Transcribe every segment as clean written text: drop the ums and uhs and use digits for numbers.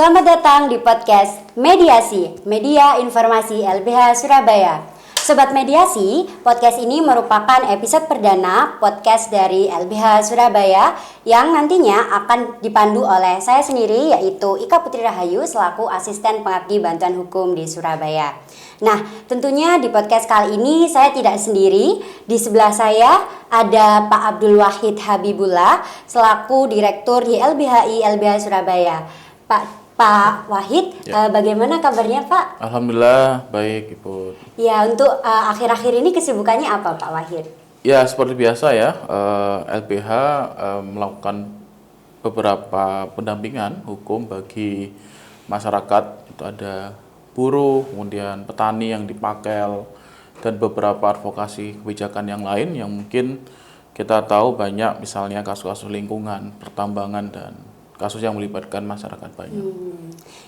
Selamat datang di podcast Mediasi, Media Informasi LBH Surabaya. Sobat Mediasi, podcast ini merupakan episode perdana podcast dari LBH Surabaya yang nantinya akan dipandu oleh saya sendiri, yaitu Ika Putri Rahayu selaku asisten pengabdi bantuan hukum di Surabaya. Nah, tentunya di podcast kali ini saya tidak sendiri. Di sebelah saya ada Pak Abdul Wahid Habibullah selaku direktur di LBHI LBH Surabaya. Pak Wahid, bagaimana kabarnya Pak? Alhamdulillah baik Ibu. Ya, untuk akhir-akhir ini kesibukannya apa Pak Wahid? Ya seperti biasa ya, LBH melakukan beberapa pendampingan hukum bagi masyarakat. Itu ada buruh, kemudian petani yang dipakel, dan beberapa advokasi kebijakan yang lain yang mungkin kita tahu banyak, misalnya kasus-kasus lingkungan, pertambangan, dan kasus yang melibatkan masyarakat banyak.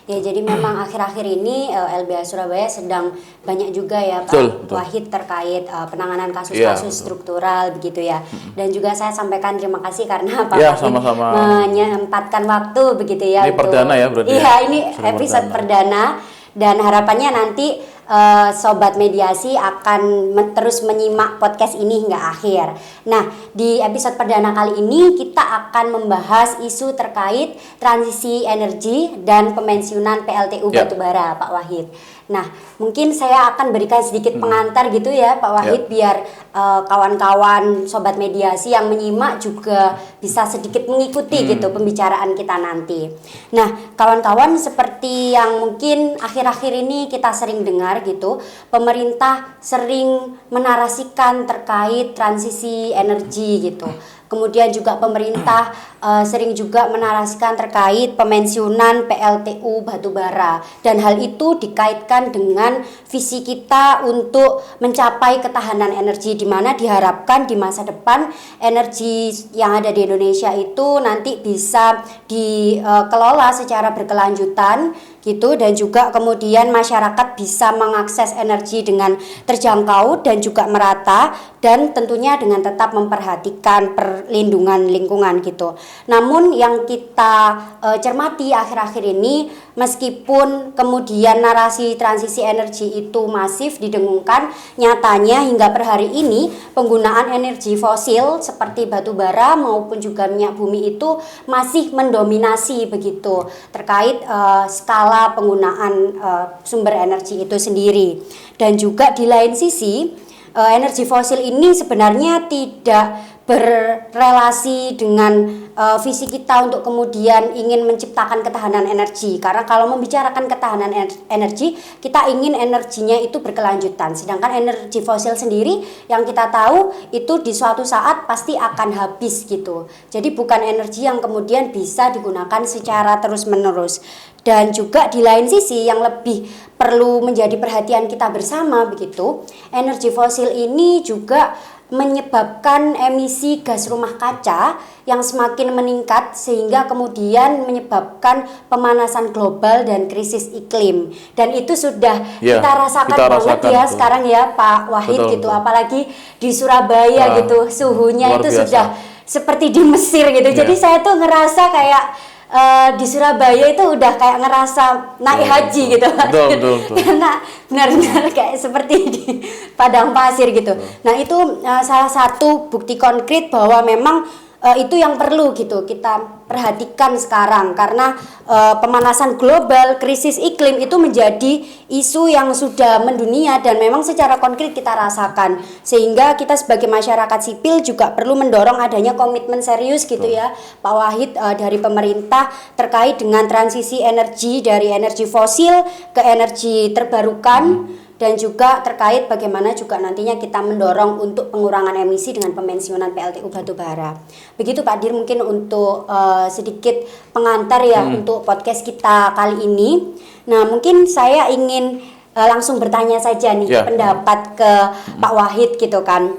Ya, jadi memang akhir-akhir ini LBH Surabaya sedang banyak juga ya Pak Betul. Wahid terkait penanganan kasus-kasus struktural begitu ya. Dan juga saya sampaikan terima kasih karena Pak Wahid sama-sama menyempatkan waktu begitu ya. Ini perdana ya berarti? Iya, ini episode perdana dan harapannya nanti Sobat Mediasi akan terus menyimak podcast ini hingga akhir. Nah, di episode perdana kali ini kita akan membahas isu terkait transisi energi dan pemensiunan PLTU Batubara, Pak Wahid. Nah, mungkin saya akan berikan sedikit pengantar gitu ya, Pak Wahid, biar kawan-kawan Sobat Mediasi yang menyimak juga bisa sedikit mengikuti gitu pembicaraan kita nanti. Nah, kawan-kawan, seperti yang mungkin akhir-akhir ini kita sering dengar gitu, pemerintah sering menarasikan terkait transisi energi gitu. Kemudian juga pemerintah sering juga menarasikan terkait pemensiunan PLTU Batubara, dan hal itu dikaitkan dengan visi kita untuk mencapai ketahanan energi, di mana diharapkan di masa depan energi yang ada di Indonesia itu nanti bisa dikelola secara berkelanjutan gitu, dan juga kemudian masyarakat bisa mengakses energi dengan terjangkau dan juga merata, dan tentunya dengan tetap memperhatikan perlindungan lingkungan gitu. Namun yang kita cermati akhir-akhir ini, meskipun kemudian narasi transisi energi itu masif didengungkan, nyatanya hingga per hari ini penggunaan energi fosil seperti batu bara maupun juga minyak bumi itu masih mendominasi begitu terkait skala penggunaan sumber energi itu sendiri. Dan juga di lain sisi energi fosil ini sebenarnya tidak berrelasi dengan visi kita untuk kemudian ingin menciptakan ketahanan energi, karena kalau membicarakan ketahanan energi kita ingin energinya itu berkelanjutan, sedangkan energi fosil sendiri yang kita tahu itu di suatu saat pasti akan habis gitu. Jadi bukan energi yang kemudian bisa digunakan secara terus menerus. Dan juga di lain sisi yang lebih perlu menjadi perhatian kita bersama begitu, energi fosil ini juga menyebabkan emisi gas rumah kaca yang semakin meningkat, sehingga kemudian menyebabkan pemanasan global dan krisis iklim. Dan itu sudah kita rasakan banget ya betul. Sekarang ya Pak Wahid gitu, apalagi di Surabaya gitu, suhunya itu biasa. Sudah seperti di Mesir gitu. Jadi saya tuh ngerasa kayak di Surabaya itu udah kayak ngerasa naik haji gitu, betul. Karena benar-benar kayak seperti di padang pasir gitu. Nah, itu salah satu bukti konkret bahwa memang itu yang perlu gitu kita perhatikan sekarang, karena pemanasan global, krisis iklim itu menjadi isu yang sudah mendunia dan memang secara konkret kita rasakan, sehingga kita sebagai masyarakat sipil juga perlu mendorong adanya komitmen serius gitu ya Pak Wahid dari pemerintah terkait dengan transisi energi dari energi fosil ke energi terbarukan. Dan juga terkait bagaimana juga nantinya kita mendorong untuk pengurangan emisi dengan pemensiunan PLTU Batubara. Begitu Pak Dir, mungkin untuk sedikit pengantar ya untuk podcast kita kali ini. Nah, mungkin saya ingin langsung bertanya saja nih pendapat ke Pak Wahid gitu kan,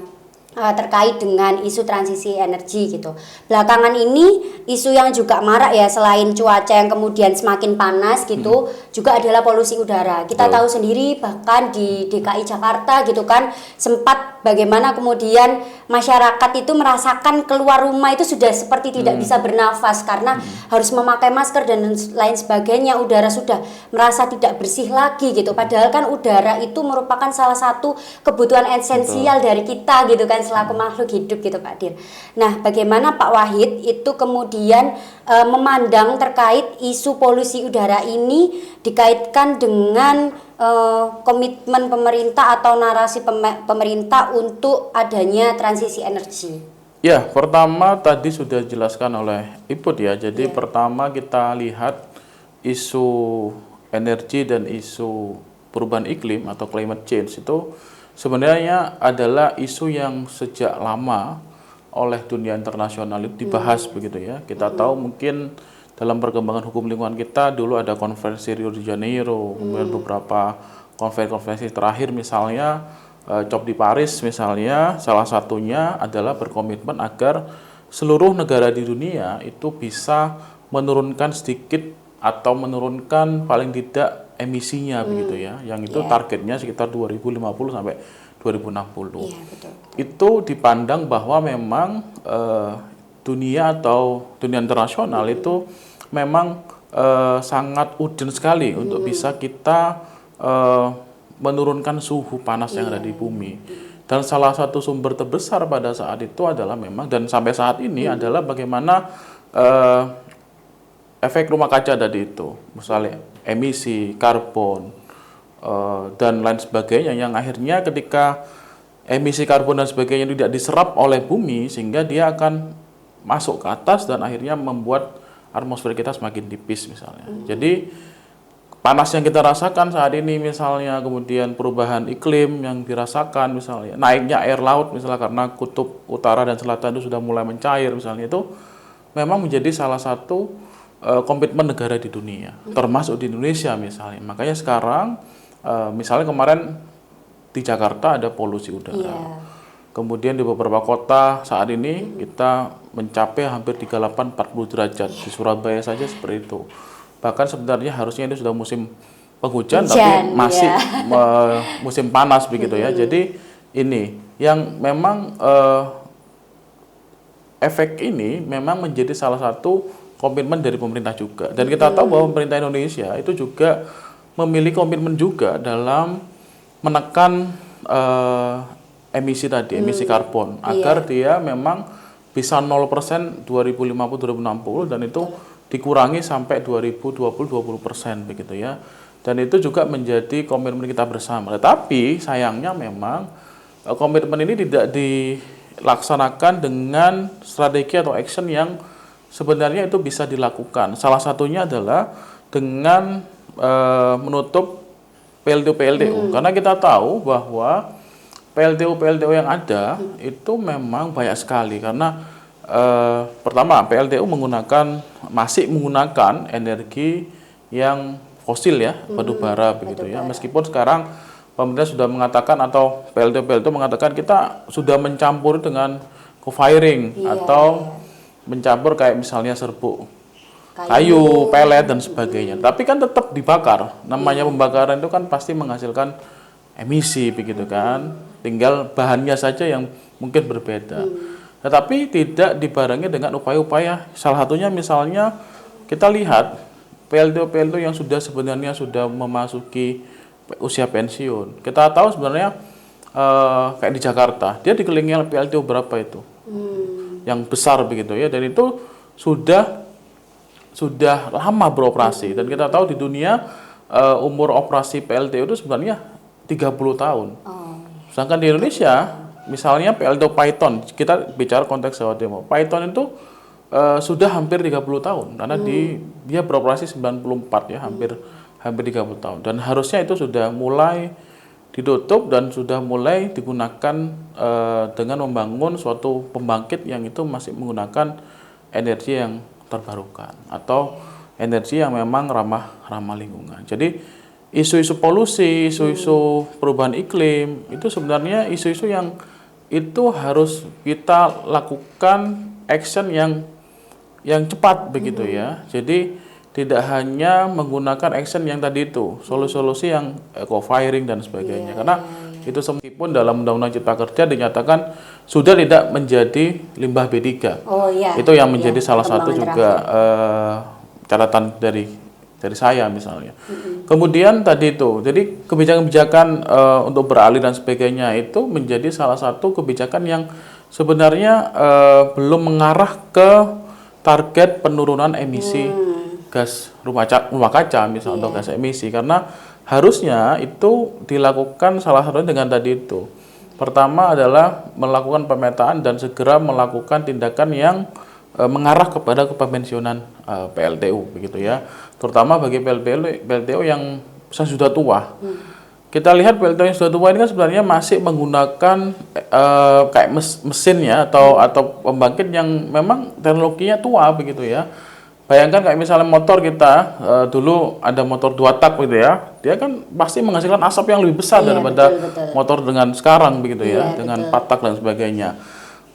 terkait dengan isu transisi energi gitu. Belakangan ini isu yang juga marak ya, selain cuaca yang kemudian semakin panas gitu, juga adalah polusi udara. Kita tahu sendiri bahkan di DKI Jakarta gitu kan sempat bagaimana kemudian masyarakat itu merasakan keluar rumah itu sudah seperti tidak bisa bernafas karena harus memakai masker dan lain sebagainya, udara sudah merasa tidak bersih lagi gitu. Padahal kan udara itu merupakan salah satu kebutuhan esensial dari kita gitu kan selaku makhluk hidup gitu Pak Dir. Nah, bagaimana Pak Wahid itu kemudian memandang terkait isu polusi udara ini dikaitkan dengan komitmen pemerintah atau narasi pemerintah untuk adanya transisi energi? Ya, pertama tadi sudah dijelaskan oleh Iput ya. Jadi pertama kita lihat isu energi dan isu perubahan iklim atau climate change itu sebenarnya adalah isu yang sejak lama oleh dunia internasional itu dibahas begitu ya. Kita tahu mungkin dalam perkembangan hukum lingkungan kita dulu ada konferensi Rio de Janeiro, kemudian beberapa konferensi terakhir misalnya COP di Paris misalnya, salah satunya adalah berkomitmen agar seluruh negara di dunia itu bisa menurunkan sedikit atau menurunkan paling tidak emisinya begitu ya. Yang itu targetnya sekitar 2050 sampai 2060. Betul. Itu dipandang bahwa memang dunia atau dunia internasional itu memang sangat urgent sekali untuk bisa kita menurunkan suhu panas yang ada di bumi. Dan salah satu sumber terbesar pada saat itu adalah memang dan sampai saat ini adalah bagaimana efek rumah kaca tadi itu, misalnya emisi karbon dan lain sebagainya yang akhirnya ketika emisi karbon dan sebagainya tidak diserap oleh bumi sehingga dia akan masuk ke atas dan akhirnya membuat atmosfer kita semakin tipis misalnya. Jadi panas yang kita rasakan saat ini misalnya, kemudian perubahan iklim yang dirasakan misalnya, naiknya air laut misalnya karena kutub utara dan selatan itu sudah mulai mencair misalnya, itu memang menjadi salah satu komitmen negara di dunia, termasuk di Indonesia misalnya. Makanya sekarang misalnya kemarin di Jakarta ada polusi udara. Kemudian di beberapa kota saat ini kita mencapai hampir 38-40 derajat. Di Surabaya saja seperti itu. Bahkan sebenarnya harusnya ini sudah musim penghujan, tapi masih musim panas begitu ya. Jadi ini yang memang efek ini memang menjadi salah satu komitmen dari pemerintah juga. Dan kita tahu bahwa pemerintah Indonesia itu juga memiliki komitmen juga dalam menekan emisi tadi, emisi karbon, agar dia memang bisa 0% 2050-2060 dan itu dikurangi sampai 2020-20% begitu ya. Dan itu juga menjadi komitmen kita bersama. Tetapi sayangnya memang komitmen ini tidak dilaksanakan dengan strategi atau action yang sebenarnya itu bisa dilakukan. Salah satunya adalah dengan menutup PLTU-PLTU. Karena kita tahu bahwa PLTU yang ada itu memang banyak sekali karena pertama PLTU masih menggunakan energi yang fosil ya, batu bara begitu ya. Meskipun sekarang pemerintah sudah mengatakan atau PLTU mengatakan kita sudah mencampur dengan co-firing atau mencampur kayak misalnya serbuk kayu, pelet dan sebagainya. Tapi kan tetap dibakar. Namanya pembakaran itu kan pasti menghasilkan emisi begitu kan. Tinggal bahannya saja yang mungkin berbeda. Tetapi tidak dibarengi dengan upaya-upaya. Salah satunya misalnya kita lihat PLTU yang sebenarnya sudah memasuki usia pensiun. Kita tahu sebenarnya kayak di Jakarta, dia dikelilingi PLTU berapa itu? Yang besar begitu ya. Dan itu sudah lama beroperasi. Dan kita tahu di dunia umur operasi PLTU itu sebenarnya 30 tahun. Sedangkan di Indonesia, misalnya PLTU Python, kita bicara konteks Jawa Timur. Python itu sudah hampir 30 tahun karena dia beroperasi 94 ya, hampir 30 tahun. Dan harusnya itu sudah mulai ditutup dan sudah mulai digunakan dengan membangun suatu pembangkit yang itu masih menggunakan energi yang terbarukan atau energi yang memang ramah lingkungan. Jadi isu-isu polusi, isu-isu perubahan iklim itu sebenarnya isu-isu yang itu harus kita lakukan action yang cepat begitu ya. Jadi tidak hanya menggunakan action yang tadi itu, solusi-solusi yang co-firing dan sebagainya. Karena Itu meskipun dalam Undang-Undang Cipta Kerja dinyatakan sudah tidak menjadi limbah B3. Oh iya. Itu yang menjadi salah satu perkembangan juga catatan dari saya misalnya. Kemudian tadi itu, jadi kebijakan-kebijakan untuk beralih dan sebagainya itu menjadi salah satu kebijakan yang sebenarnya belum mengarah ke target penurunan emisi gas rumah kaca misalnya atau gas emisi, karena harusnya itu dilakukan salah satunya dengan tadi itu. Pertama adalah melakukan pemetaan dan segera melakukan tindakan yang mengarah kepada kepensiunan PLTU begitu ya. Terutama bagi PLTU yang sudah tua. Kita lihat PLTU yang sudah tua ini kan sebenarnya masih menggunakan kayak mesin ya atau pembangkit yang memang teknologinya tua begitu ya. Bayangkan kayak misalnya motor kita dulu ada motor 2 tak gitu ya, dia kan pasti menghasilkan asap yang lebih besar daripada motor dengan sekarang begitu ya, dengan 4 tak dan sebagainya.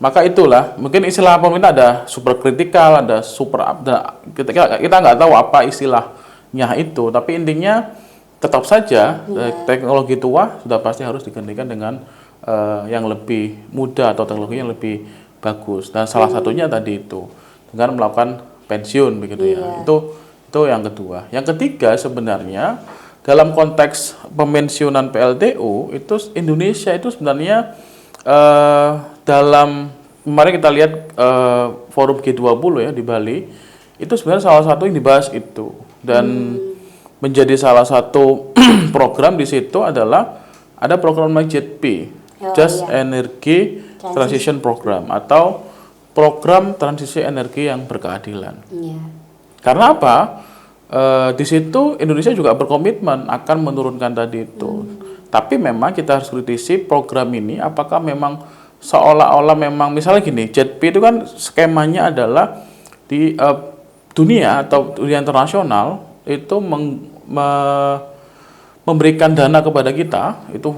Maka itulah mungkin istilah pemerintah ada super kritikal, ada super kita nggak tahu apa istilahnya itu, tapi intinya tetap saja teknologi tua sudah pasti harus digantikan dengan yang lebih muda atau teknologi yang lebih bagus, dan salah satunya tadi itu dengan melakukan pensiun begitu ya. Itu yang kedua. Yang ketiga sebenarnya dalam konteks pemensiunan PLTU itu Indonesia itu sebenarnya dalam kemarin kita lihat forum G20 ya di Bali, itu sebenarnya salah satu yang dibahas itu, dan menjadi salah satu program di situ adalah ada program JETP, Just Energy Transition Program atau program transisi energi yang berkeadilan. Karena apa? Di situ Indonesia juga berkomitmen akan menurunkan tadi itu. Tapi memang kita harus kritisi program ini apakah memang seolah-olah memang misalnya gini, JETP itu kan skemanya adalah di dunia atau dunia internasional itu memberikan dana kepada kita itu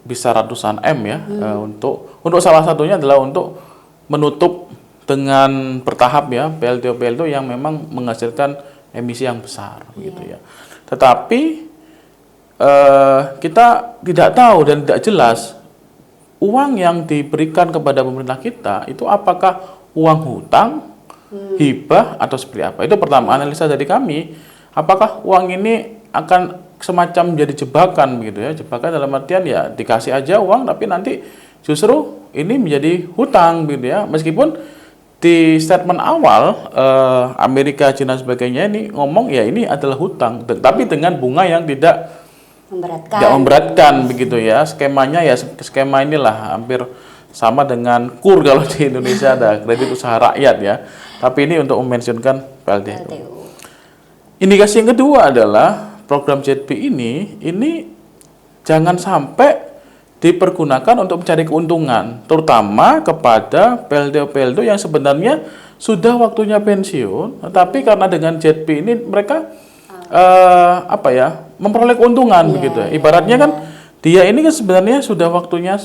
bisa ratusan M ya, untuk salah satunya adalah untuk menutup dengan bertahap ya PLTU yang memang menghasilkan emisi yang besar gitu ya. Tetapi kita tidak tahu dan tidak jelas uang yang diberikan kepada pemerintah kita itu apakah uang hutang, hibah atau seperti apa. Itu pertama analisa dari kami, apakah uang ini akan semacam menjadi jebakan begitu ya. Jebakan dalam artian ya dikasih aja uang tapi nanti justru ini menjadi hutang gitu ya. Meskipun di statement awal Amerika, China sebagainya ini ngomong ya ini adalah hutang, tapi dengan bunga yang tidak memberatkan begitu ya. Skemanya ya skema inilah hampir sama dengan KUR kalau di Indonesia ada kredit usaha rakyat ya. Tapi ini untuk memensiunkan PLTU. Indikasi yang kedua adalah program JETP ini jangan sampai dipergunakan untuk mencari keuntungan, terutama kepada PLTU yang sebenarnya sudah waktunya pensiun, tetapi karena dengan JETP ini mereka memperoleh keuntungan begitu ya. Ibaratnya kan dia ini kan sebenarnya sudah waktunya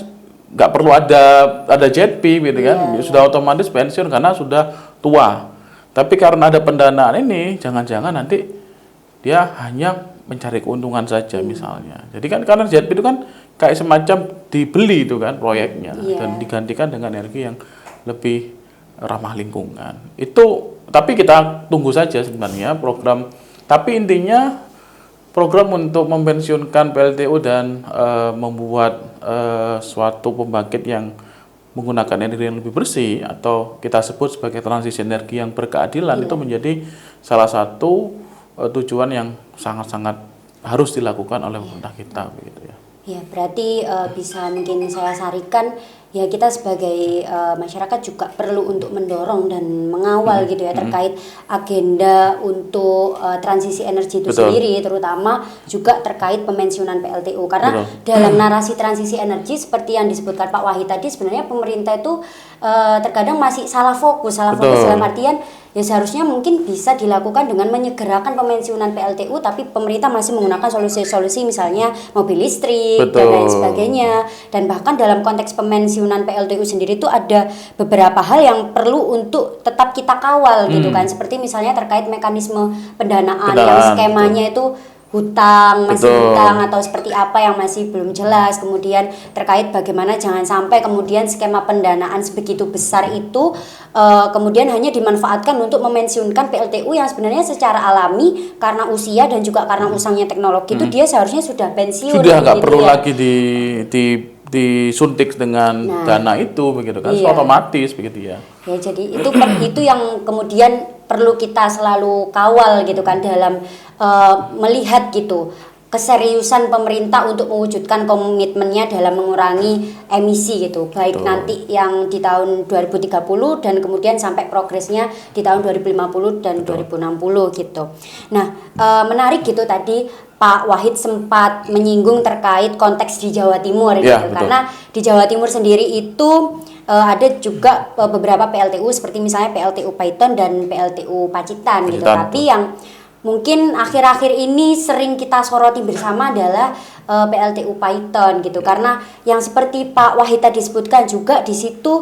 nggak perlu ada JETP gitu kan, sudah otomatis pensiun karena sudah tua. Tapi karena ada pendanaan ini, jangan-jangan nanti dia hanya mencari keuntungan saja misalnya. Jadi kan karena JETP itu kan kayak semacam dibeli itu kan proyeknya dan digantikan dengan energi yang lebih ramah lingkungan. Itu tapi kita tunggu saja sebenarnya program. Tapi intinya program untuk mempensiunkan PLTU dan membuat suatu pembangkit yang menggunakan energi yang lebih bersih atau kita sebut sebagai transisi energi yang berkeadilan itu menjadi salah satu tujuan yang sangat-sangat harus dilakukan oleh pemerintah kita begitu ya. Ya, berarti bisa mungkin saya sarikan ya kita sebagai masyarakat juga perlu untuk mendorong dan mengawal gitu ya terkait agenda untuk transisi energi itu sendiri, terutama juga terkait pemensiunan PLTU karena dalam narasi transisi energi seperti yang disebutkan Pak Wahid tadi sebenarnya pemerintah itu terkadang masih salah fokus dalam artian ya seharusnya mungkin bisa dilakukan dengan menyegerakan pemensiunan PLTU, tapi pemerintah masih menggunakan solusi-solusi misalnya mobil listrik dan lain sebagainya. Dan bahkan dalam konteks pemensiunan PLTU sendiri itu ada beberapa hal yang perlu untuk tetap kita kawal gitu kan, seperti misalnya terkait mekanisme pendanaan yang skemanya itu hutang, masih Betul. hutang atau seperti apa yang masih belum jelas. Kemudian terkait bagaimana jangan sampai kemudian skema pendanaan sebegitu besar itu kemudian hanya dimanfaatkan untuk memensiunkan PLTU yang sebenarnya secara alami karena usia dan juga karena usangnya teknologi itu dia seharusnya sudah pensiun. Sudah nggak gitu perlu ya. lagi disuntik dengan dana itu begitu kan, otomatis begitu ya. Ya, jadi itu yang kemudian perlu kita selalu kawal gitu kan dalam melihat gitu keseriusan pemerintah untuk mewujudkan komitmennya dalam mengurangi emisi gitu, baik nanti yang di tahun 2030 dan kemudian sampai progresnya di tahun 2050 dan 2060 gitu. Nah, menarik gitu tadi Pak Wahid sempat menyinggung terkait konteks di Jawa Timur gitu, karena di Jawa Timur sendiri itu ada juga beberapa PLTU seperti misalnya PLTU Paiton dan PLTU Pacitan gitu. Tapi yang mungkin akhir-akhir ini sering kita soroti bersama adalah PLTU Paiton gitu, karena yang seperti Pak Wahid tadi sebutkan juga di situ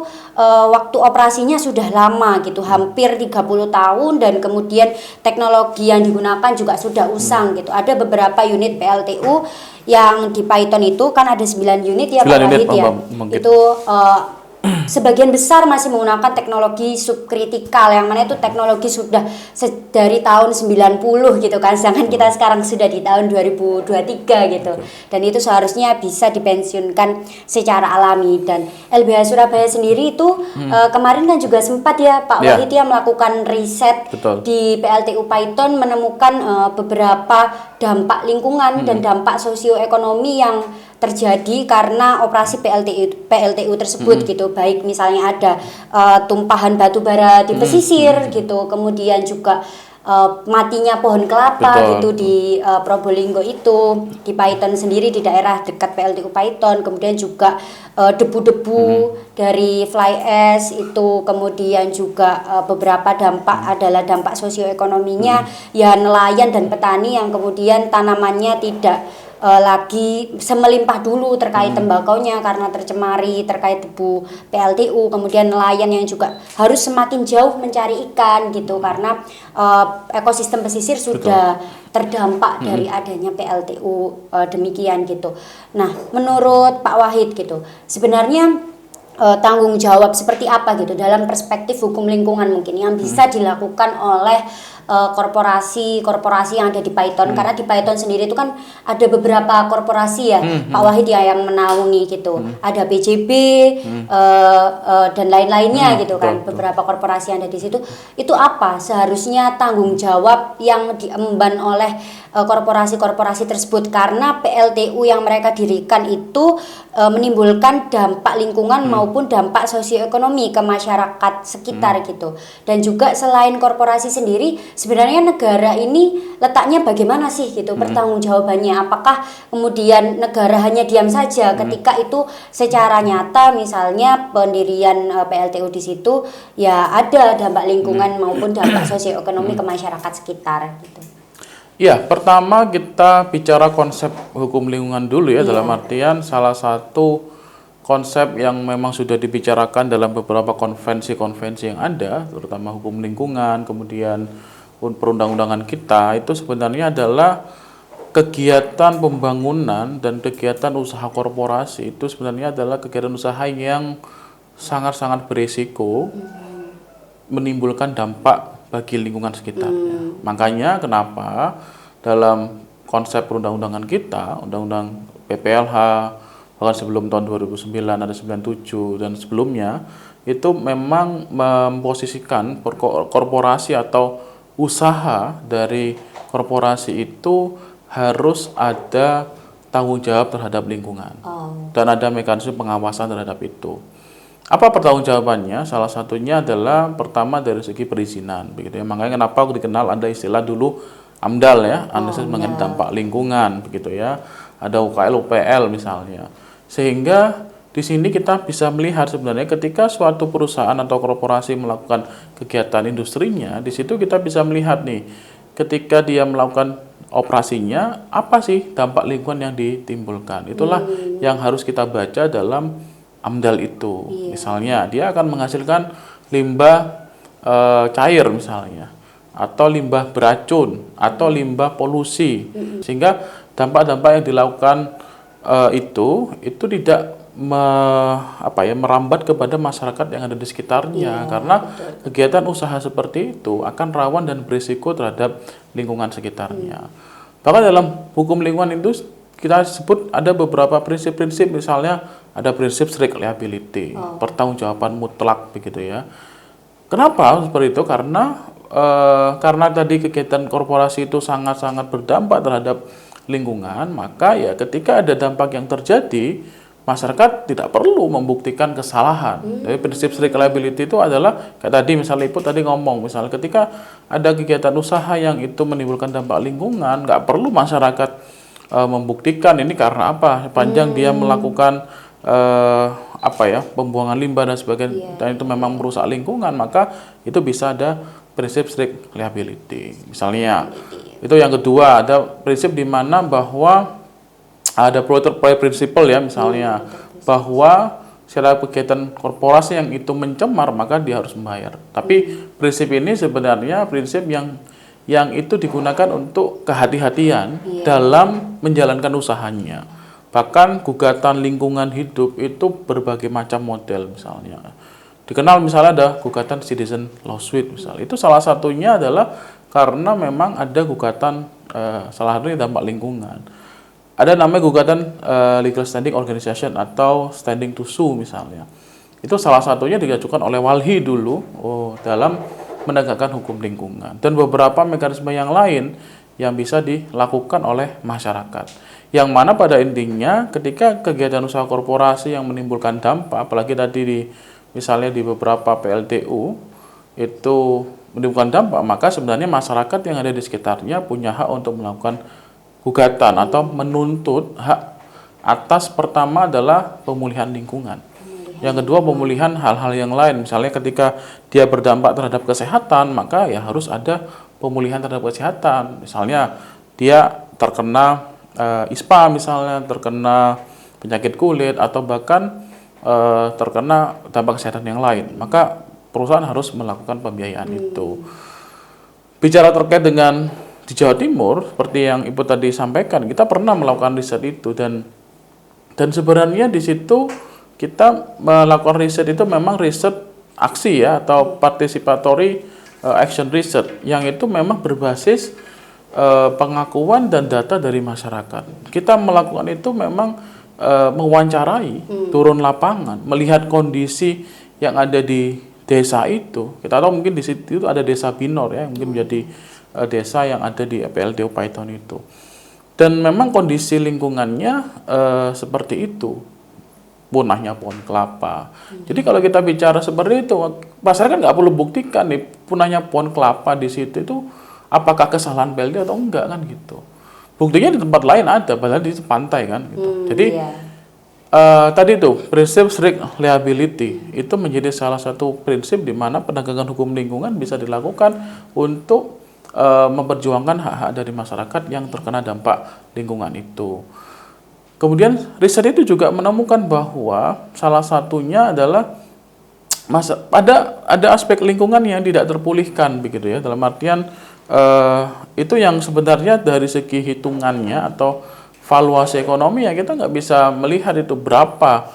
waktu operasinya sudah lama gitu, hampir 30 tahun dan kemudian teknologi yang digunakan juga sudah usang gitu. Ada beberapa unit PLTU yang di Paiton itu kan ada 9 unit ya Pak Wahid ya. Itu sebagian besar masih menggunakan teknologi subkritikal yang mana itu teknologi sudah dari tahun 90 gitu kan, sedangkan kita sekarang sudah di tahun 2023 gitu. Dan itu seharusnya bisa dipensiunkan secara alami. Dan LBH Surabaya sendiri itu kemarin kan juga sempat ya Pak Wahid ya melakukan riset di PLTU Paiton, menemukan beberapa dampak lingkungan dan dampak sosioekonomi yang terjadi karena operasi PLTU tersebut gitu, baik misalnya ada tumpahan batu bara di pesisir gitu, kemudian juga matinya pohon kelapa gitu di Probolinggo itu, di Paiton sendiri di daerah dekat PLTU Paiton, kemudian juga debu-debu dari fly ash itu, kemudian juga beberapa dampak adalah dampak sosioekonominya ya nelayan dan petani yang kemudian tanamannya tidak lagi semelimpah dulu terkait tembakaunya karena tercemari terkait debu PLTU, kemudian nelayan yang juga harus semakin jauh mencari ikan gitu karena ekosistem pesisir sudah terdampak dari adanya PLTU demikian gitu. Nah, menurut Pak Wahid gitu, sebenarnya tanggung jawab seperti apa gitu dalam perspektif hukum lingkungan mungkin yang bisa dilakukan oleh korporasi yang ada di Paiton, karena di Paiton sendiri itu kan ada beberapa korporasi ya Pak Wahid ya yang menaungi gitu, ada PJB dan lain-lainnya gitu kan, beberapa korporasi yang ada di situ. Itu apa seharusnya tanggung jawab yang diemban oleh korporasi-korporasi tersebut, karena PLTU yang mereka dirikan itu menimbulkan dampak lingkungan maupun dampak sosioekonomi ke masyarakat sekitar gitu. Dan juga selain korporasi sendiri, sebenarnya negara ini letaknya bagaimana sih gitu pertanggungjawabannya? Apakah kemudian negara hanya diam saja ketika itu secara nyata misalnya pendirian PLTU di situ ya ada dampak lingkungan maupun dampak sosioekonomi ke masyarakat sekitar gitu. Ya, pertama kita bicara konsep hukum lingkungan dulu ya, dalam artian salah satu konsep yang memang sudah dibicarakan dalam beberapa konvensi-konvensi yang ada, terutama hukum lingkungan, kemudian perundang-undangan kita, itu sebenarnya adalah kegiatan pembangunan dan kegiatan usaha korporasi itu sebenarnya adalah kegiatan usaha yang sangat-sangat berisiko menimbulkan dampak bagi lingkungan sekitarnya. Makanya kenapa dalam konsep perundang-undangan kita, Undang-Undang PPLH, bahkan sebelum tahun 2009 ada 97 dan sebelumnya, itu memang memposisikan korporasi atau usaha dari korporasi itu harus ada tanggung jawab terhadap lingkungan dan ada mekanisme pengawasan terhadap itu. Apa pertanggungjawabannya? Salah satunya adalah pertama dari segi perizinan, begitu ya. Makanya kenapa dikenal ada istilah dulu AMDAL ya, analisis mengenai dampak lingkungan, begitu ya. Ada UKL, UPL misalnya. Sehingga di sini kita bisa melihat sebenarnya ketika suatu perusahaan atau korporasi melakukan kegiatan industrinya, di situ kita bisa melihat nih, ketika dia melakukan operasinya, apa sih dampak lingkungan yang ditimbulkan? Itulah yang harus kita baca dalam AMDAL itu. Misalnya dia akan menghasilkan limbah cair misalnya. atau limbah beracun atau limbah polusi, sehingga dampak-dampak yang dilakukan itu tidak merambat kepada masyarakat yang ada di sekitarnya, karena kegiatan usaha seperti itu akan rawan dan berisiko terhadap lingkungan sekitarnya. Bahkan dalam hukum lingkungan itu kita sebut ada beberapa prinsip-prinsip, misalnya ada prinsip strict liability, pertanggungjawaban mutlak begitu ya. Kenapa seperti itu? Karena tadi kegiatan korporasi itu sangat-sangat berdampak terhadap lingkungan, maka ya ketika ada dampak yang terjadi, masyarakat tidak perlu membuktikan kesalahan. Jadi prinsip strict liability itu adalah kayak tadi misalnya Ibu tadi ngomong, misalnya ketika ada kegiatan usaha yang itu menimbulkan dampak lingkungan, nggak perlu masyarakat membuktikan ini karena apa, sepanjang dia melakukan pembuangan limbah dan sebagainya, dan itu memang merusak lingkungan, maka itu bisa ada prinsip strict liability. Misalnya itu yang kedua, ada prinsip di mana bahwa ada polluter pay principle ya, misalnya bahwa secara kegiatan korporasi yang itu mencemar maka dia harus membayar. Tapi prinsip ini sebenarnya prinsip yang itu digunakan untuk kehati-hatian dalam menjalankan usahanya. Bahkan gugatan lingkungan hidup itu berbagai macam model, misalnya dikenal misalnya ada gugatan citizen lawsuit misalnya. Itu salah satunya adalah karena memang ada gugatan salah satunya dampak lingkungan. Ada namanya gugatan legal standing organization atau standing to sue misalnya. Itu salah satunya diajukan oleh Walhi dulu dalam menegakkan hukum lingkungan. Dan beberapa mekanisme yang lain yang bisa dilakukan oleh masyarakat. Yang mana pada intinya ketika kegiatan usaha korporasi yang menimbulkan dampak, apalagi tadi misalnya di beberapa PLTU itu menimbulkan dampak, maka sebenarnya masyarakat yang ada di sekitarnya punya hak untuk melakukan gugatan atau menuntut hak atas, pertama adalah pemulihan lingkungan. Yang kedua pemulihan hal-hal yang lain, misalnya ketika dia berdampak terhadap kesehatan, maka ya harus ada pemulihan terhadap kesehatan. Misalnya dia terkena ISPA misalnya, terkena penyakit kulit atau bahkan terkena dampak kesehatan yang lain, maka perusahaan harus melakukan pembiayaan itu. Bicara terkait dengan di Jawa Timur, seperti yang Ibu tadi sampaikan, kita pernah melakukan riset itu dan sebenarnya di situ kita melakukan riset itu memang riset aksi ya, atau participatory action research, yang itu memang berbasis pengakuan dan data dari masyarakat. Kita melakukan itu memang mewawancarai, turun lapangan, melihat kondisi yang ada di desa itu. Kita tahu mungkin di situ itu ada desa Binor ya, mungkin menjadi desa yang ada di PLTU Paiton itu. Dan memang kondisi lingkungannya seperti itu, punahnya pohon kelapa. Jadi kalau kita bicara seperti itu, masyarakat nggak perlu buktikan nih punahnya pohon kelapa di situ itu apakah kesalahan PLTU atau enggak kan gitu. Buktinya di tempat lain ada, padahal di pantai kan gitu. Jadi tadi itu prinsip strict liability itu menjadi salah satu prinsip di mana penegakan hukum lingkungan bisa dilakukan untuk memperjuangkan hak-hak dari masyarakat yang terkena dampak lingkungan itu. Kemudian riset itu juga menemukan bahwa salah satunya adalah ada aspek lingkungan yang tidak terpulihkan begitu ya, dalam artian itu yang sebenarnya dari segi hitungannya atau valuasi ekonomi ya kita nggak bisa melihat itu berapa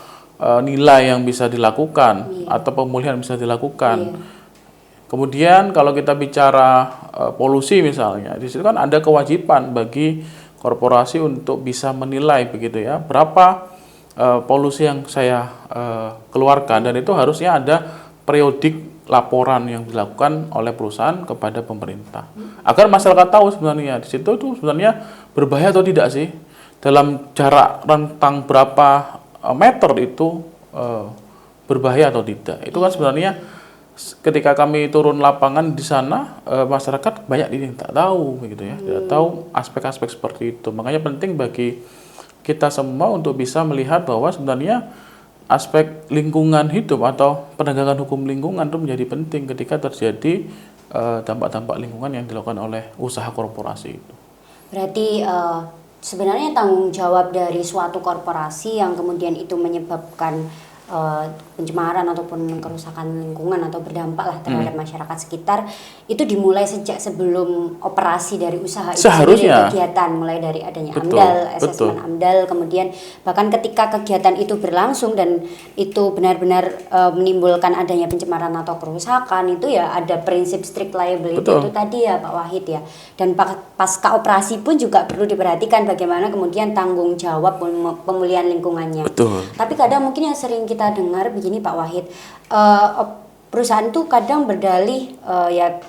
nilai yang bisa dilakukan atau pemulihan bisa dilakukan. Kemudian kalau kita bicara polusi misalnya, di situ kan ada kewajiban bagi korporasi untuk bisa menilai begitu ya, berapa polusi yang saya keluarkan, dan itu harusnya ada periodik laporan yang dilakukan oleh perusahaan kepada pemerintah. Agar masyarakat tahu sebenarnya di situ itu sebenarnya berbahaya atau tidak sih. Dalam jarak rentang berapa meter itu berbahaya atau tidak. Itu kan sebenarnya ketika kami turun lapangan di sana, masyarakat banyak yang tak tahu begitu ya, tidak tahu aspek-aspek seperti itu. Makanya penting bagi kita semua untuk bisa melihat bahwa sebenarnya aspek lingkungan hidup atau penegakan hukum lingkungan itu menjadi penting ketika terjadi dampak-dampak lingkungan yang dilakukan oleh usaha korporasi itu. Berarti sebenarnya tanggung jawab dari suatu korporasi yang kemudian itu menyebabkan pencemaran ataupun kerusakan lingkungan atau berdampak lah terhadap masyarakat sekitar itu dimulai sejak sebelum operasi dari usaha itu Seharusnya. sendiri, kegiatan mulai dari adanya Betul, AMDAL, betul. asesmen AMDAL, kemudian bahkan ketika kegiatan itu berlangsung dan itu benar-benar menimbulkan adanya pencemaran atau kerusakan, itu ya ada prinsip strict liability Betul. itu tadi ya Pak Wahid ya. Dan pasca operasi pun juga perlu diperhatikan bagaimana kemudian tanggung jawab pemulihan lingkungannya. Betul. Tapi kadang mungkin yang sering kita dengar begini Pak Wahid, perusahaan tuh kadang berdalih ya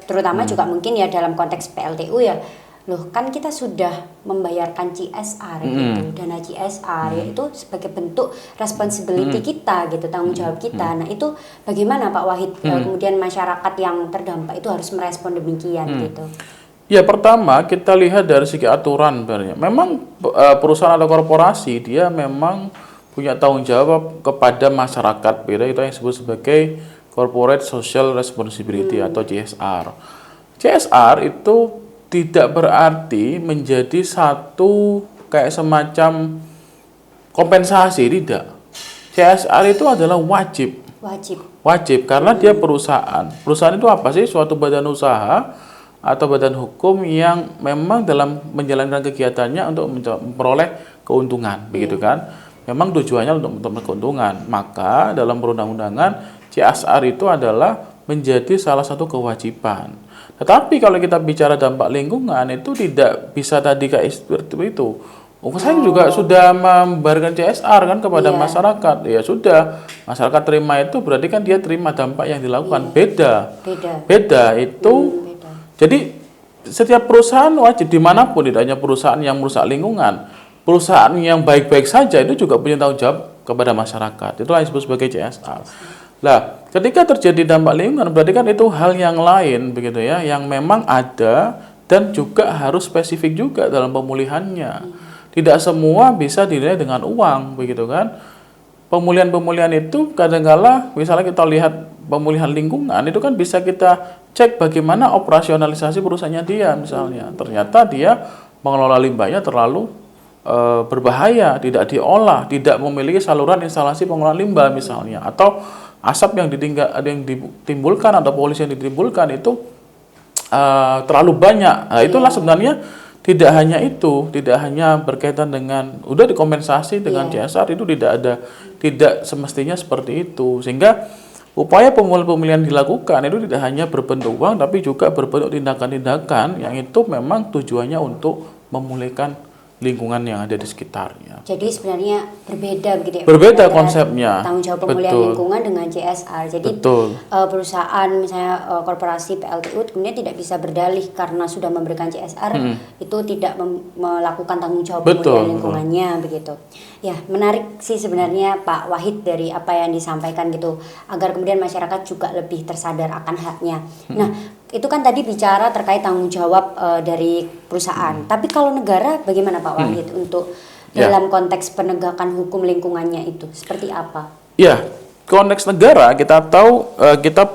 terutama juga mungkin ya dalam konteks PLTU ya, loh kan kita sudah membayarkan CSR gitu, dana CSR ya itu sebagai bentuk responsibility kita gitu, tanggung jawab kita. Nah itu bagaimana Pak Wahid kemudian masyarakat yang terdampak itu harus merespon demikian gitu? Ya pertama kita lihat dari segi aturan sebenarnya. Memang perusahaan atau korporasi dia memang punya tanggung jawab kepada masyarakat. Beda itu yang disebut sebagai Corporate Social Responsibility atau CSR. CSR itu tidak berarti menjadi satu kayak semacam kompensasi, tidak. CSR itu adalah wajib. Wajib karena dia perusahaan. Perusahaan itu apa sih? Suatu badan usaha atau badan hukum yang memang dalam menjalankan kegiatannya untuk memperoleh keuntungan, begitu kan? Memang tujuannya untuk keuntungan. Maka dalam perundang-undangan CSR itu adalah menjadi salah satu kewajiban. Tetapi kalau kita bicara dampak lingkungan itu tidak bisa tadi kayak seperti itu. Saya juga sudah membayarkan CSR kan kepada masyarakat. Ya sudah, masyarakat terima itu berarti kan dia terima dampak yang dilakukan. Beda itu. Jadi setiap perusahaan wajib dimanapun, tidak hanya perusahaan yang merusak lingkungan, perusahaan yang baik-baik saja itu juga punya tanggung jawab kepada masyarakat. Itulah yang disebut sebagai CSR. Lah, ketika terjadi dampak lingkungan berarti kan itu hal yang lain begitu ya, yang memang ada dan juga harus spesifik juga dalam pemulihannya. Tidak semua bisa dinilai dengan uang begitu kan. Pemulihan itu kadang-kala misalnya kita lihat pemulihan lingkungan itu kan bisa kita cek bagaimana operasionalisasi perusahaannya dia misalnya. Ternyata dia mengelola limbahnya terlalu berbahaya, tidak diolah, tidak memiliki saluran instalasi pengolahan limbah misalnya, atau asap yang ditimbulkan atau polusi yang ditimbulkan itu terlalu banyak. Nah, itulah sebenarnya tidak hanya berkaitan dengan udah dikompensasi dengan CSR, itu tidak semestinya seperti itu. Sehingga upaya pemulihan dilakukan itu tidak hanya berbentuk uang tapi juga berbentuk tindakan-tindakan yang itu memang tujuannya untuk memulihkan lingkungan yang ada di sekitarnya. Jadi sebenarnya berbeda begitu ya. Berbeda konsepnya. Tanggung jawab pemulihan lingkungan dengan CSR. Jadi perusahaan misalnya korporasi PLTU kemudian tidak bisa berdalih karena sudah memberikan CSR itu tidak melakukan tanggung jawab pemulihan lingkungannya begitu. Ya, menarik sih sebenarnya Pak Wahid dari apa yang disampaikan gitu agar kemudian masyarakat juga lebih tersadar akan haknya. Nah, itu kan tadi bicara terkait tanggung jawab dari perusahaan. Tapi kalau negara bagaimana Pak Wahid untuk dalam konteks penegakan hukum lingkungannya itu seperti apa? Ya, konteks negara kita tahu kita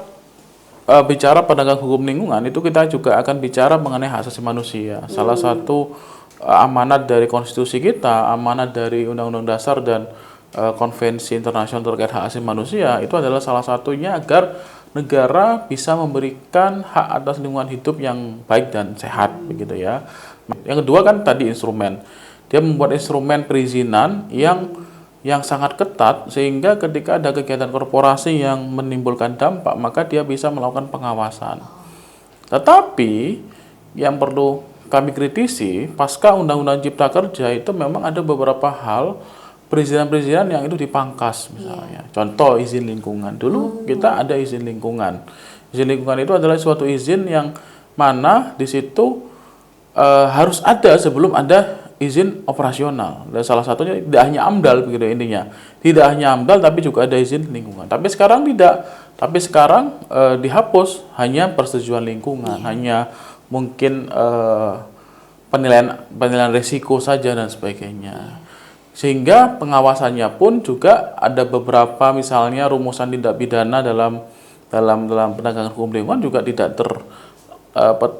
bicara penegakan hukum lingkungan itu kita juga akan bicara mengenai hak asasi manusia. Salah satu amanat dari konstitusi kita, amanat dari Undang-Undang Dasar dan Konvensi Internasional terkait hak asasi manusia itu adalah salah satunya agar negara bisa memberikan hak atas lingkungan hidup yang baik dan sehat begitu ya. Yang kedua kan tadi instrumen. Dia membuat instrumen perizinan yang sangat ketat sehingga ketika ada kegiatan korporasi yang menimbulkan dampak maka dia bisa melakukan pengawasan. Tetapi yang perlu kami kritisi pasca Undang-Undang Cipta Kerja itu memang ada beberapa hal perizinan-perizinan yang itu dipangkas misalnya. Contoh izin lingkungan. Dulu kita ada izin lingkungan. Izin lingkungan itu adalah suatu izin yang mana di situ harus ada sebelum ada izin operasional. Dan salah satunya tidak hanya AMDAL begitu intinya. Tidak hanya AMDAL tapi juga ada izin lingkungan. Tapi sekarang tidak. Tapi sekarang dihapus hanya persetujuan lingkungan, hanya mungkin penilaian risiko saja dan sebagainya. Sehingga pengawasannya pun juga ada beberapa misalnya rumusan tindak pidana dalam penegakan hukum lingkungan juga tidak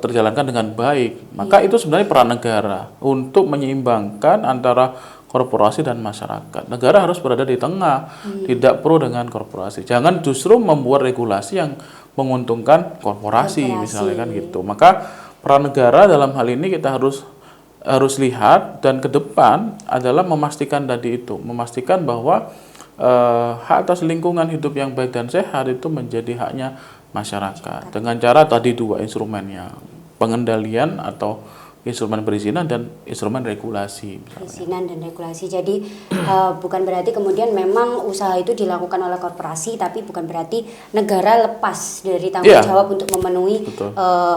terjalankan dengan baik. Maka itu sebenarnya peran negara untuk menyeimbangkan antara korporasi dan masyarakat. Negara harus berada di tengah, tidak pro dengan korporasi. Jangan justru membuat regulasi yang menguntungkan korporasi misalnya kan gitu. Maka peran negara dalam hal ini kita harus lihat, dan ke depan adalah memastikan tadi itu, memastikan bahwa hak atas lingkungan hidup yang baik dan sehat itu menjadi haknya masyarakat dengan cara tadi dua instrumennya, pengendalian atau instrumen perizinan dan instrumen regulasi. Perizinan dan regulasi. Jadi bukan berarti kemudian memang usaha itu dilakukan oleh korporasi, tapi bukan berarti negara lepas dari tanggung jawab untuk memenuhi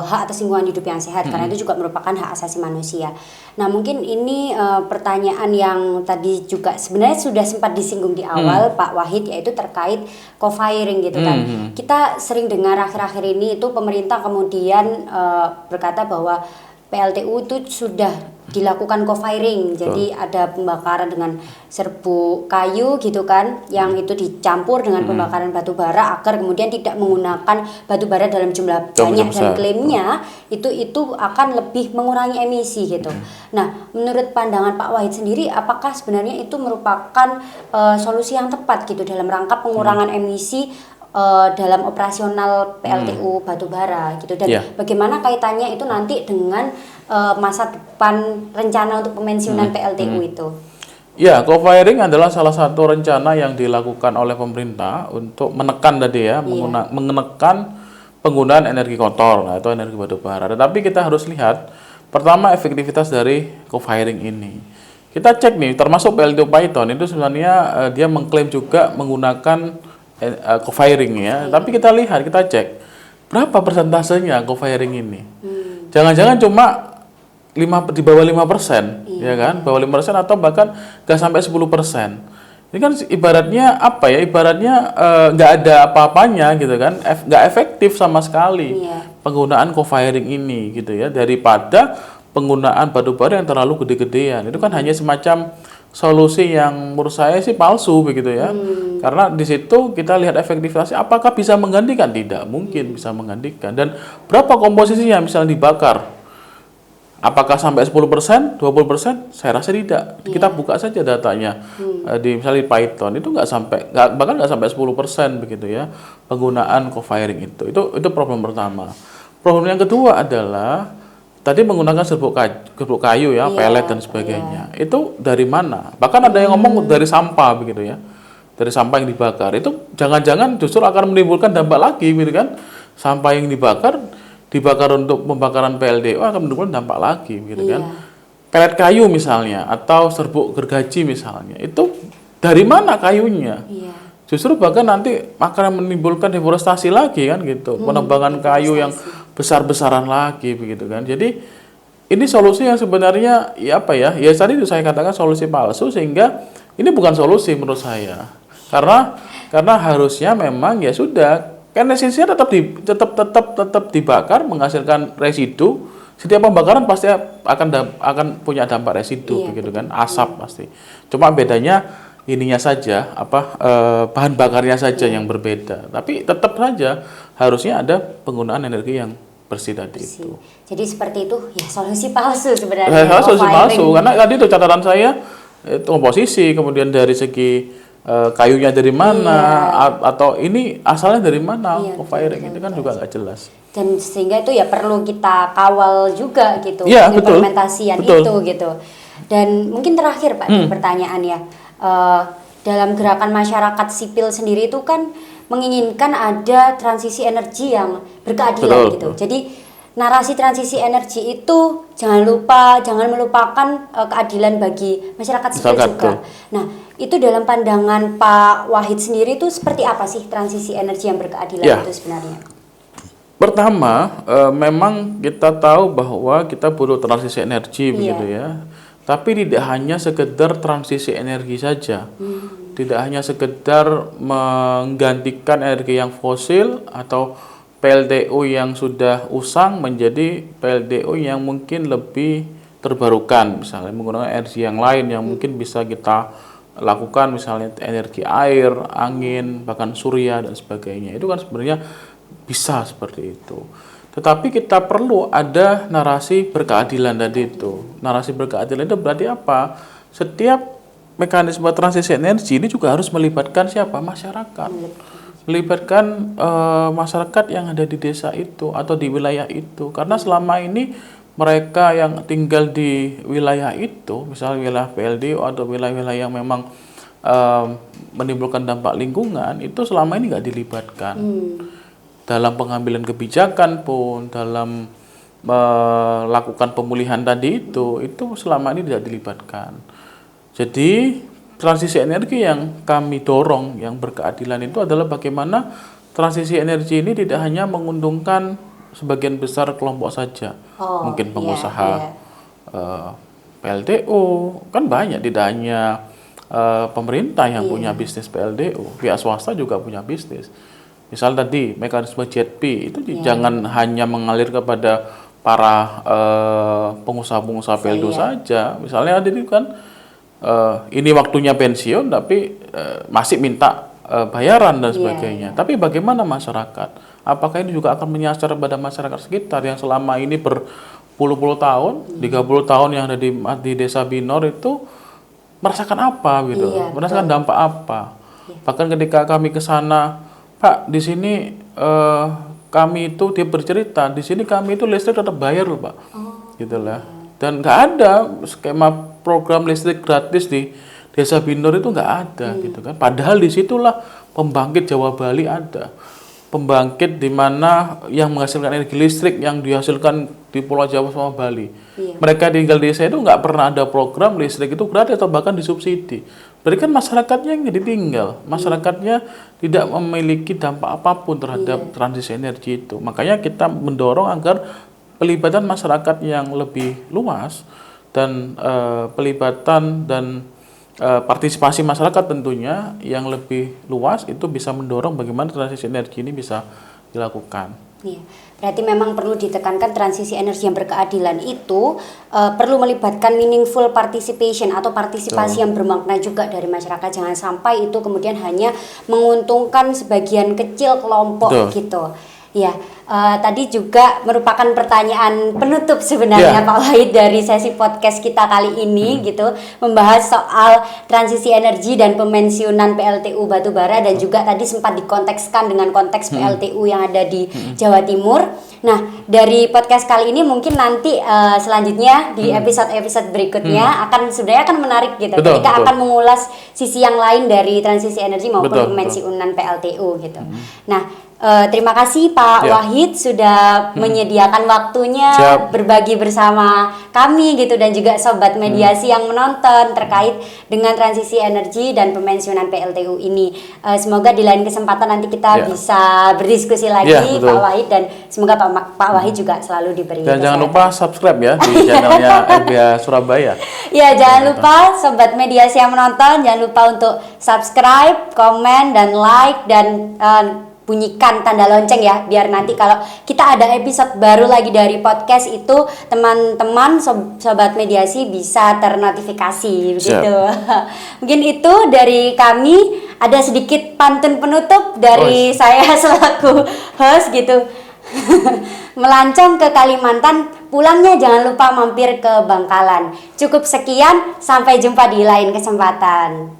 hak atas lingkungan hidup yang sehat, karena itu juga merupakan hak asasi manusia. Nah, mungkin ini pertanyaan yang tadi juga sebenarnya sudah sempat disinggung di awal Pak Wahid, yaitu terkait co-firing gitu kan. Kita sering dengar akhir-akhir ini itu pemerintah kemudian berkata bahwa PLTU itu sudah dilakukan co-firing, jadi ada pembakaran dengan serbuk kayu gitu kan, yang itu dicampur dengan pembakaran batu bara agar kemudian tidak menggunakan batu bara dalam jumlah banyak, dan klaimnya itu akan lebih mengurangi emisi gitu. Nah, menurut pandangan Pak Wahid sendiri, apakah sebenarnya itu merupakan solusi yang tepat gitu dalam rangka pengurangan emisi dalam operasional PLTU batubara gitu, dan bagaimana kaitannya itu nanti dengan masa depan rencana untuk pemensiunan PLTU itu? Ya, co-firing adalah salah satu rencana yang dilakukan oleh pemerintah untuk menekan tadi ya, menekan penggunaan energi kotor atau energi batubara. Tetapi kita harus lihat pertama efektivitas dari co-firing ini. Kita cek nih, termasuk PLTU Python itu sebenarnya dia mengklaim juga menggunakan co-firing ya, tapi kita lihat, kita cek berapa persentasenya co-firing ini. Jangan-jangan cuma di bawah 5%, ya kan? Bawah 5% atau bahkan nggak sampai 10%. Ini kan ibaratnya apa ya? Ibaratnya nggak ada apa-apanya gitu kan? Nggak efektif sama sekali penggunaan co-firing ini gitu ya, daripada penggunaan batu bara yang terlalu gede-gedean. Itu kan hanya semacam solusi yang menurut saya sih palsu begitu ya. Karena di situ kita lihat efektivitasnya, apakah bisa menggantikan? Tidak mungkin bisa menggantikan. Dan berapa komposisinya misalnya dibakar? Apakah sampai 10%, 20%? Saya rasa tidak. Kita buka saja datanya. Di misalnya di Python itu bahkan nggak sampai 10% begitu ya penggunaan co-firing itu. Itu problem pertama. Problem yang kedua adalah tadi menggunakan serbuk kayu ya, pelet dan sebagainya. Itu dari mana? Bahkan ada yang ngomong dari sampah begitu ya. Dari sampah yang dibakar. Itu jangan-jangan justru akan menimbulkan dampak lagi gitu kan. Sampah yang dibakar untuk pembakaran PLTU akan menimbulkan dampak lagi gitu kan. Pelet kayu misalnya atau serbuk gergaji misalnya. Itu dari mana kayunya? Justru bahkan nanti akan menimbulkan deforestasi lagi kan gitu. Penebangan kayu yang besar-besaran lagi begitu kan. Jadi ini solusi yang sebenarnya ya apa ya? Ya tadi itu saya katakan solusi palsu, sehingga ini bukan solusi menurut saya. Karena harusnya memang ya sudah, kan esensinya tetap dibakar menghasilkan residu. Setiap pembakaran pasti akan punya dampak residu begitu kan, asap pasti. Cuma bedanya ininya saja, bahan bakarnya saja yang berbeda. Tapi tetap saja harusnya ada penggunaan energi yang bersih tadi itu. Jadi seperti itu ya, solusi palsu sebenarnya. Solusi palsu, karena tadi itu catatan saya itu komposisi, kemudian dari segi kayunya dari mana, atau ini asalnya dari mana, co-firing itu kan juga nggak jelas. Dan sehingga itu ya perlu kita kawal juga gitu, implementasian itu gitu. Dan mungkin terakhir Pak, pertanyaannya, dalam gerakan masyarakat sipil sendiri itu kan menginginkan ada transisi energi yang berkeadilan gitu. Jadi narasi transisi energi itu jangan melupakan keadilan bagi masyarakat sipil juga. Nah, itu dalam pandangan Pak Wahid sendiri itu seperti apa sih transisi energi yang berkeadilan itu sebenarnya? Pertama, memang kita tahu bahwa kita butuh transisi energi begitu ya. Tapi tidak hanya sekedar transisi energi saja. Tidak hanya sekedar menggantikan energi yang fosil atau PLTU yang sudah usang menjadi PLTU yang mungkin lebih terbarukan, misalnya menggunakan energi yang lain yang mungkin bisa kita lakukan, misalnya energi air, angin, bahkan surya dan sebagainya. Itu kan sebenarnya bisa seperti itu. Tetapi kita perlu ada narasi berkeadilan tadi itu. Narasi berkeadilan itu berarti apa? Setiap mekanisme transisi energi ini juga harus melibatkan siapa? Masyarakat. Melibatkan masyarakat yang ada di desa itu atau di wilayah itu. Karena selama ini mereka yang tinggal di wilayah itu, misalnya wilayah PLDO atau wilayah-wilayah yang memang menimbulkan dampak lingkungan, itu selama ini nggak dilibatkan. Dalam pengambilan kebijakan pun, dalam melakukan pemulihan tadi itu selama ini tidak dilibatkan. Jadi transisi energi yang kami dorong yang berkeadilan itu adalah bagaimana transisi energi ini tidak hanya menguntungkan sebagian besar kelompok saja, mungkin pengusaha PLDO, kan banyak, tidak hanya pemerintah yang punya bisnis PLDO, pihak swasta juga punya bisnis. Misal tadi mekanisme JETP itu jangan hanya mengalir kepada para pengusaha-pengusaha PLDO saja. Misalnya tadi kan ini waktunya pensiun tapi masih minta bayaran dan sebagainya. Tapi bagaimana masyarakat? Apakah ini juga akan menyasar pada masyarakat sekitar yang selama ini berpuluh-puluh tahun, 30 tahun yang ada di Desa Binor itu merasakan apa gitu? Merasakan dampak apa? Bahkan ketika kami ke sana, Pak, di sini kami itu dia bercerita, di sini kami itu listrik tetap bayar loh, Pak. Gitu lah. Dan nggak ada skema program listrik gratis di Desa Binor itu nggak ada gitu kan. Padahal disitulah pembangkit Jawa Bali ada. Pembangkit di mana yang menghasilkan energi listrik yang dihasilkan di Pulau Jawa sama Bali. Mereka tinggal di desa itu nggak pernah ada program listrik itu gratis atau bahkan disubsidi. Berarti kan masyarakatnya yang ditinggal. Masyarakatnya tidak memiliki dampak apapun terhadap transisi energi itu. Makanya kita mendorong agar pelibatan masyarakat yang lebih luas dan pelibatan dan partisipasi masyarakat tentunya yang lebih luas itu bisa mendorong bagaimana transisi energi ini bisa dilakukan. Iya, berarti memang perlu ditekankan transisi energi yang berkeadilan itu perlu melibatkan meaningful participation atau partisipasi yang bermakna juga dari masyarakat. Jangan sampai itu kemudian hanya menguntungkan sebagian kecil kelompok gitu. Ya, tadi juga merupakan pertanyaan penutup sebenarnya Pak Wahid dari sesi podcast kita kali ini gitu, membahas soal transisi energi dan pemensiunan PLTU batubara dan juga tadi sempat dikontekskan dengan konteks PLTU yang ada di Jawa Timur. Nah, dari podcast kali ini mungkin nanti selanjutnya di episode-episode berikutnya sebenarnya akan menarik gitu. Kita akan mengulas sisi yang lain dari transisi energi maupun pemensiunan PLTU gitu. Nah, terima kasih Pak Wahid sudah menyediakan waktunya berbagi bersama kami gitu dan juga sobat mediasi yang menonton terkait dengan transisi energi dan pemensiunan PLTU ini. Semoga di lain kesempatan nanti kita bisa berdiskusi lagi Pak Wahid dan semoga Pak Wahid juga selalu diberi dan jangan lupa subscribe ya di channelnya LBH Surabaya. Ya, jangan lupa sobat mediasi yang menonton, jangan lupa untuk subscribe, komen dan like dan bunyikan tanda lonceng ya, biar nanti kalau kita ada episode baru lagi dari podcast itu teman-teman sobat mediasi bisa ternotifikasi begitu. Mungkin itu dari kami, ada sedikit pantun penutup dari saya selaku host gitu. Melancong ke Kalimantan, pulangnya jangan lupa mampir ke Bangkalan. Cukup sekian, sampai jumpa di lain kesempatan.